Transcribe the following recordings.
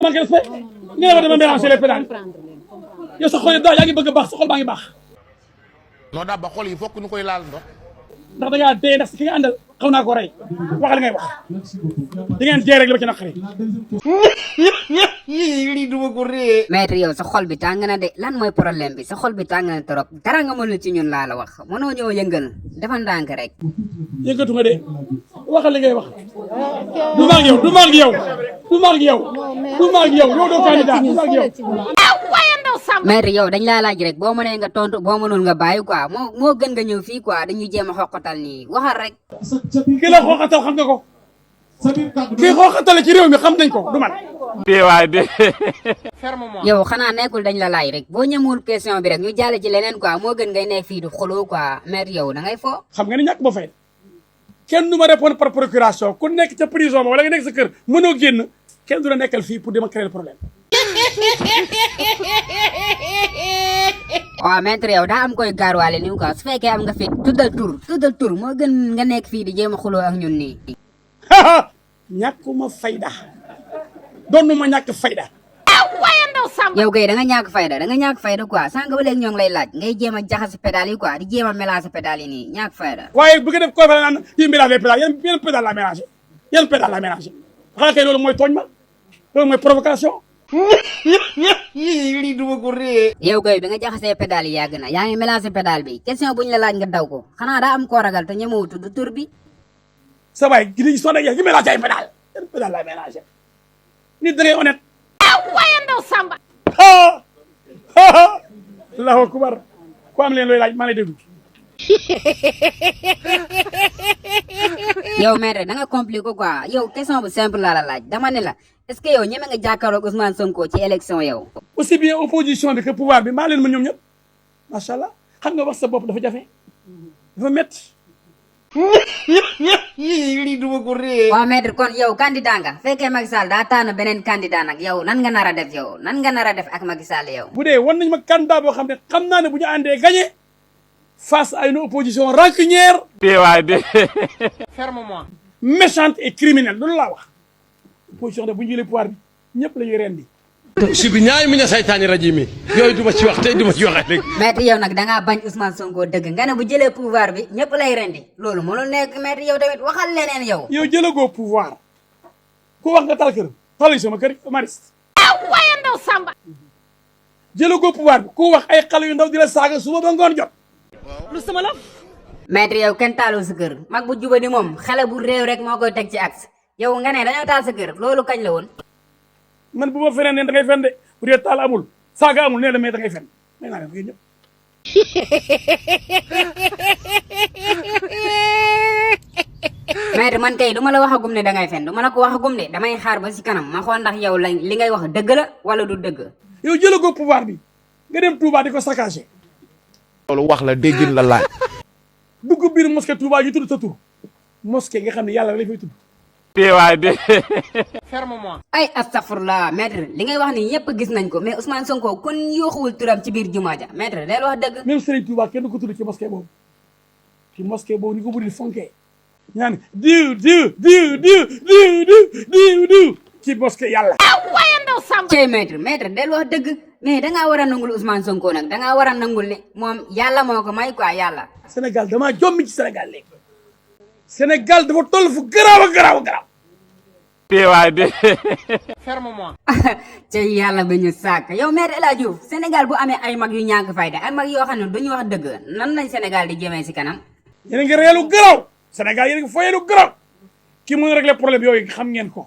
manqué respect ñu ne ma dama mélanger les pédales yow sa xol yi yaa ngi bëgg a baax sa xol baa ngi baax. non daa ba xol yi fokk ñu koy laal ndox. ndax da ngaa dee ndax ki nga àndal xaw naa ko rey wax li ngay wax di ngeen dee rek li ma ci naqari. lii duma ko ree. maître yow sa xol bi tàng na de lan mooy problème bi sa xol bi tàng na trop dara nga mënul ci ñun laa la wax mënoo ñëw yëngal dafa ndànk rek. yëngatu nga de waxal li ngay wax du maag yow du maag yow du maag yow du maag yow yow doo candidat du maag yow. maître yow dañ laa laaj rek boo mënee nga tontu boo mënul nga bàyyi quoi moo gën nga ñëw fii quoi dañuy jéem a xoqatal nii waxal rek. ki la xooxatal xam nga ko kii xooxatale ci réew mi xam nañ ko du man. waay de. yow xanaa nekkul dañ la laaj rek boo ñëmul question bi rek ñu jàll ci leneen quoi moo gën ngay nekk fii di xuloo quoi maître yow da ngay fo. xam nga ni ñàkk ba fay kenn du ma répondre par procuration ku nekk ca prison ba wala nga nekk sa kër mënoo génn kenn du la nekkal fii pour di ma créer le problème. waaw maître yow daa am koy gaarwaale nii quoi su fekkee am nga fit tuddal tur moo gën nga nekk fii di jéem a xuloo ak ñun nii. ñàkkuma fayda doonu ma ñàkk fayda. yow kay da nga ñàkk fayda quoi sànq ba léegi ñoo ngi lay laaj ngay jéem a jaxase pédale yi quoi di jéem a mélanger pédale yi nii ñàkk fayda. waaye bu nga def koo fa naan kii mélange pédale yan pédale la mélangé yan pédale la mélangé xanaa kay loolu mooy tooñ ma loolu mooy provocation. lii duma ko ree. yow kay bi nga jaxasee pédale yi yàgg na yaa ngi mélanger pédale bi question buñ la laaj nga daw ko xanaa daa am koo ragal te ñemewul tudd tur bi. sa waay gi soo nekk yi mélangé ay pédale yan pédale la mélangé nit da ngay honnête. Allahu akbar ku am leen looy laaj maa lay déglu. yow maître da nga compliqué ko quoi yow question bu simple laa la laaj dama ne la est-ce que yow ñeme nga jàkkaarloog Ousmane Sonko ci élection yow. aussi bien opposition bi que pouvoir bi maa leen ma ñoom ñëpp macha allah xam nga wax sa bopp dafa jafe dafa métti. lii duma ko ree. waaw maître kon yow candidat nga fekkee Macky Sall daa tànn beneen candidat nag yow nan nga nar a def yow nan nga nar a def ak Macky Sall yow. bu dee wan nañ ma candidat boo xam ne xam naa ne bu ñu àndee gagné face à une opposition rancunière. waay de. ferme-moi. méchante et criminelle loolu laa wax opposition de bu ñu jëlee pouvoir bi ñëpp la ñuy rendi. si bi ñaari mi na saytaani raji mi yooyu duma ci wax tey duma ci waxee léegi. maître yow nag da ngaa bañ Ousmane Sonko dëgg nga ne bu jëlee pouvoir bi ñëpp lay rendi loolu mënul nekk maître yow tamit waxal leneen yow. yow jëlagoo pouvoir ku wax nga tal kër tal sama kër Maris. waaye ndaw Samba. jëlagoo pouvoir bi ku wax ay xale yu ndaw di la saaga suba ba ngoon jot. lu sama la. maître yow kenn taalul sa kër mag bu juba ni moom xale bu réew rek moo koy teg ci axe yow nga ne dañoo taal sa kër loolu kañ la woon. man bu ma feneen ne da ngay fen de bu dee taal amul saaga amul nee na mais da ngay fen may naa leen ngeen ñëpp. maître man kay du ma la waxagum ne da ngay fen du ma la ko waxagum de damay xaar ba si kanam ma xool ndax yow li ngay wax dëgg la wala du dëgg. yow jëlagoo pouvoir bi nga dem Touba di ko saccagé. loolu wax la déggin la laaj. dugg biir mosquée Touba yi tudd sa tur mosquée nga xam ne yàlla la fay tudd. waay de. ferme-moi. ay astafurlah maître li ngay wax ni ñëpp gis nañ ko mais Ousmane Sonko kon yooxuwul turam ci biir jumaa ja maître del wax dëgg. même Serigne Touba kenn du ko tudd ci mosquée boobu ni ko bëri fonkee ñaan diw ci mosquée yàlla. waaye ndaw Samba. cey maître del wax dëgg mais dangaa war a nangul Ousmane Sonko nag dangaa war a nangul ne moom yàlla moo ko may quoi yàlla. Sénégal damaa jommi ci Sénégal léegi Sénégal dafa toll fu garaaw. waay de. ferme-moi. cey yàlla ba ñu sàkk yow maître El Hadji Diouf Sénégal bu amee ay mag yu ñàkk fayda ay mag yoo xam ne duñu wax dëgg nan lañ Sénégal di jëmee si kanam. yéen a ngi reelu garaaw Sénégal yéen a ngi foyeelu garaaw ki mën a régler problème yooyu xam ngeen ko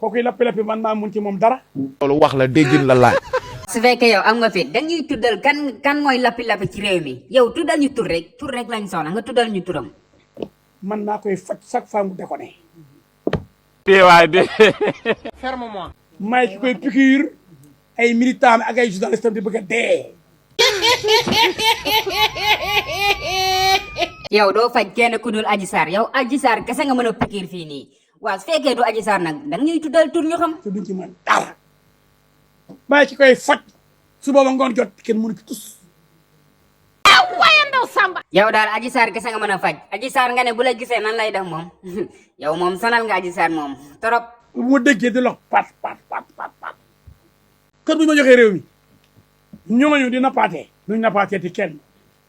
kookuy lappi man maa mun ci moom dara. loolu wax la déggin la laaj. su fekkee yow am nga fit dañuy tuddal kan mooy lappi ci réew mi yow tuddal ñu tur rek lañ soxla nga tuddal ñu turam. man naa koy faj chaque fois mu déconné. waay de. ferme-moi. may ki koy piqûre ay militants ak ay journalistes di bëgg a dee. yow doo faj kenn ku dul Adji Sarr yow Adji Sarr kese nga mën a piqûre fii nii waaw su fekkee du Adji Sarr nag danga ñuy tuddal tur ñu xam. te duñ ci mën dara may ki koy faj su booba ngoon jot kenn mënu ci tus. waaye ndaw Samba. yow daal Adji Sarr kese nga mën a faj Adji Sarr nga ne bu la gisee nan lay def moom yow moom sonal nga Adji Sarr moom trop. bu ma déggee di lox pat kër bu ñu ma joxee réew mi ñooñu di nappaatee duñ nappaatee ti kenn.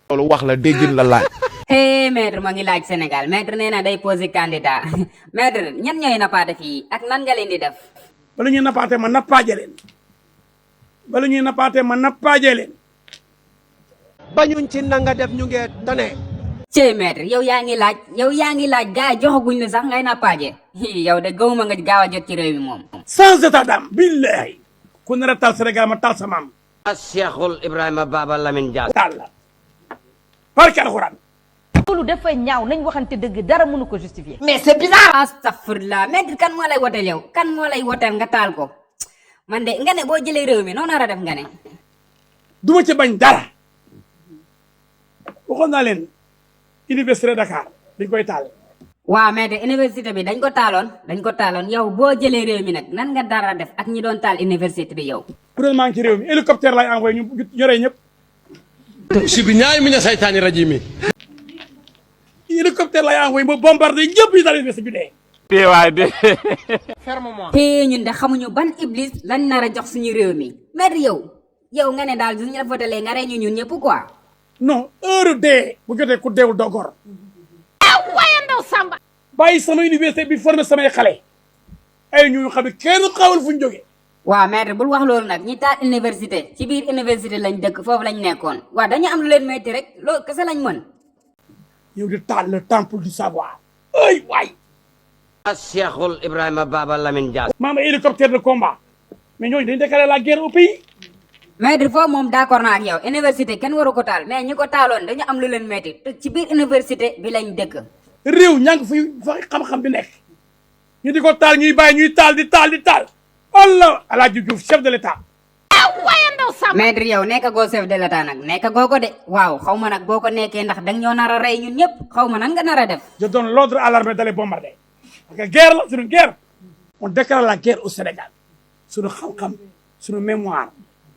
loolu wax la déggin la laaj. hey maître moo ngi laaj Sénégal maître nee na day posé candidat maître ñan ñooy nappaate fii ak nan nga leen di def. bala ñuy nappaatee ma nappaaje leen bala ñuy nappaatee ma nappaaje leen. bañuñ ci nanga def ñu ngee tane. cey maître yow yaa ngi laaj gars yi joxaguñ la sax ngay nappaaje yow de gëwuma nga gaaw a jot ci réew mi moom. sans état d'âme billahi ku nar a taal Sénégal ma taal sa maam. Cheikhul Ibrahima Baba Lamine Dias. taal la barke alxuraan. loolu dafa ñaaw nañ waxante dëgg dara mënu ko justifier. mais c'est bizarre. astafurlah maître kan moo lay woteel yow kan moo lay woteel nga taal ko man de nga ne boo jëlee réew mi noonu nar a def nga ne. duma ci bañ dara waxoon naa leen université Dakar dañ koy taal. waaw maître université bi dañ ko taaloon yow boo jëlee réew mi nag nan nga dara def ak ñi doon taal université bi yow. pour le moment ci réew mi hélicoptère lay envoyé ñu yoree ñëpp. sibiñaay mi ne saytaani rajimi hélicoptère lay envoyé ba bombardé ñëpp ñu daal université bi dee. tee waay de. Ferme-moi. te ñun de xamuñu ban iblis lañ nar a jox suñu réew mi maître yow nga ne daal suñu la votelee nga rey ñu ñun ñëpp quoi. non heure dee bu jotee ku deewul doo gor. waaye ndaw Samba. bàyyi sama université bi formé samay xale ay ñu xam ne kenn xawul fu ñu jógee. waaw maître bul wax loolu nag ñi taal université ci biir université lañ dëkk foofu lañ nekkoon waaw dañu am lu leen métti rek loolu kese lañ mën. yow di taal le temple du savoir. ay waay. Cheikhul Ibrahima Baba Lamine Dias. maam hélicoptère de combat mais ñooñu dañu déclaré la guerre au pays. maître foofu moom d'accord naa ak yow université kenn waru ko taal mais ñi ko taaloon dañu am lu leen métti te ci biir université bi lañ dëkk. réew ñaa ngi fa xam-xam bi nekk ñu di ko taal ñuy bàyyi ñuy taal di taal. Allah Alaaji Diouf chef de l'état. waaye ndaw Samba. maître yow nekk goo chef de l'état nag nekk goo ko de waaw xaw ma nag boo ko nekkee ndax danga ñoo nar a rey ñun ñëpp xaw ma nan nga nar a def. je donne l'ordre à l'armée d'aller bombarder parce que guerre la c'est une guerre on déclare la guerre au Sénégal suñu xam-xam suñu mémoire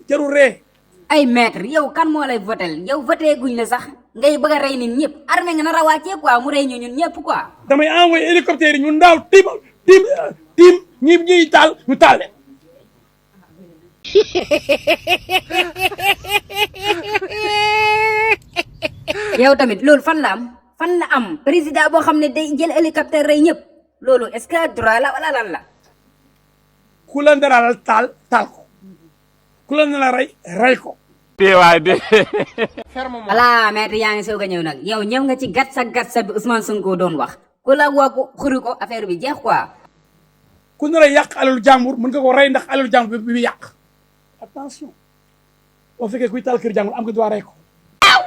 jarul ree. ay maître yow kan moo lay votel yow voté guñ la sax ngay bëgg a rey nit ñëpp armée nga nar a wàccee quoi mu rey ñu ñun ñëpp quoi. damay envoyé hélicoptère yi ñu ndaaw tim ñuy taal ñu taal leen. yow tamit loolu fan la am président boo xam ne day jël hélicoptère rey ñëpp loolu est-ce que droit la wala lan la. ku la ndaraal taal ko ku la ndaraal rey ko. tee waay de. Ferme-moi. voilà maître yaa ngi soog a ñëw nag yow ñëw nga ci gatsa bi Ousmane Sonko doon wax ku la woo ko xuri ko affaire bi jeex quoi. ku nar a yàq alalu jàmbur mën nga ko rey ndax alalu jàmbur bi yàq attention boo fekkee kuy taal kër jàmbur am nga droit rey ko.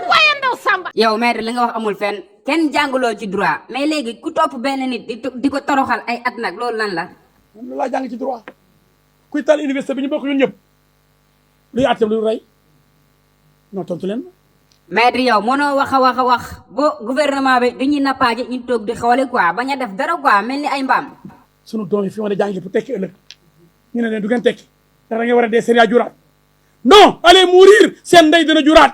waaye ndaw Samba. yow maître li nga wax amul fenn kenn jàngaloo ci droit mais léegi ku topp benn nit di ko toroxal ay at nag loolu lan la. loolu laa jàng ci droit kuy taal université bi ñu bokk ñun ñëpp luy àtteem lu rey non tontu leen. maître yow mënoo wax a wax bo gouvernement bi dañuy nappaaje ñu toog di xoole quoi bañ a def dara quoi mel ni ay mbaam. sunu doom yi fi ma ne jàngi pour tekki ëllëg ñu ne leen du ngeen tekki ndax da ngeen war a dee seen yaa juraat non allez mourir seen ndey dina juraat.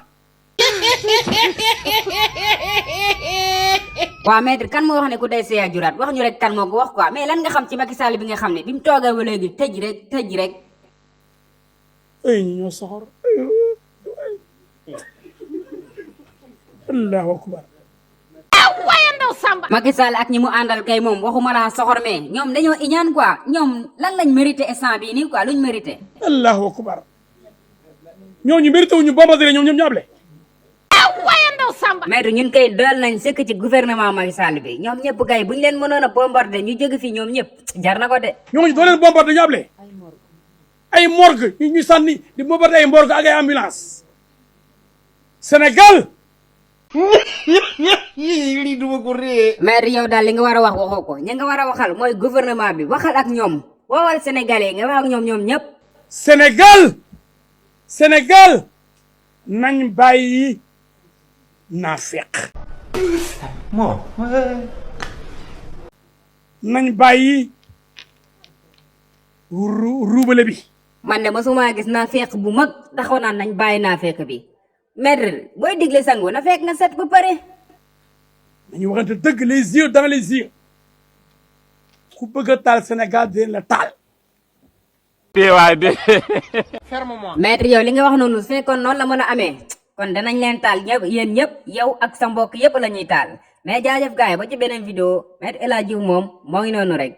waaw maître kan moo wax ne ku day seeya juraat wax ñu rek kan moo ko wax quoi mais lan nga xam ci Macky Sall bi nga xam ne bi mu toogee ba léegi tëj rek. ay ñi ñoo soxor. allahu akbar. waaye ndaw Samba. Macky Sall ak ñi mu àndal kay moom waxuma laa soxor mais ñoom dañoo iñaan quoi ñoom lan lañ mérité instant bii nii quoi luñ mérité. allahu akbar ñooñu mérité wuñu bombardé ñoom ñu able. waaye ndaw Samba. maître ñun kay dool nañ sëkk ci gouvernement Macky Sall bi ñoom ñëpp kay buñ leen mënoon a bombardé ñu jóge fii ñoom ñëpp jar na ko de. ñooñu doo leen bombardé ñu able ay morgue ñu sànni di bombardé ay morgue ak ay ambulance Sénégal. lii duma ko ree. maître yow daal li nga war a wax waxoo ko ñi nga war a waxal mooy gouvernement bi waxal ak ñoom woowal sénégalais nga wax ak ñoom ñëpp. Sénégal nañ bàyyi naafeq. nañ bàyyi ruubale bi. man de mosuma gis naafeq bu mag taxaw naan nañ bàyyi naafeq bi. maître booy digle sangu na fekk nga set ba pare. nañu waxante dëgg les yeux dans les yeux ku bëgg a taal Sénégal dinañ la taal waay de Ferme-moi. maître yow li nga wax noonu su fekkoon noonu la mën a amee kon danañ leen taal ñëpp yéen ñëpp yow ak sa mbokk yëpp la ñuy taal mais jaajëf gars yi ba ci beneen vidéo maître El Hadji Diouf moom moo ngi noonu rek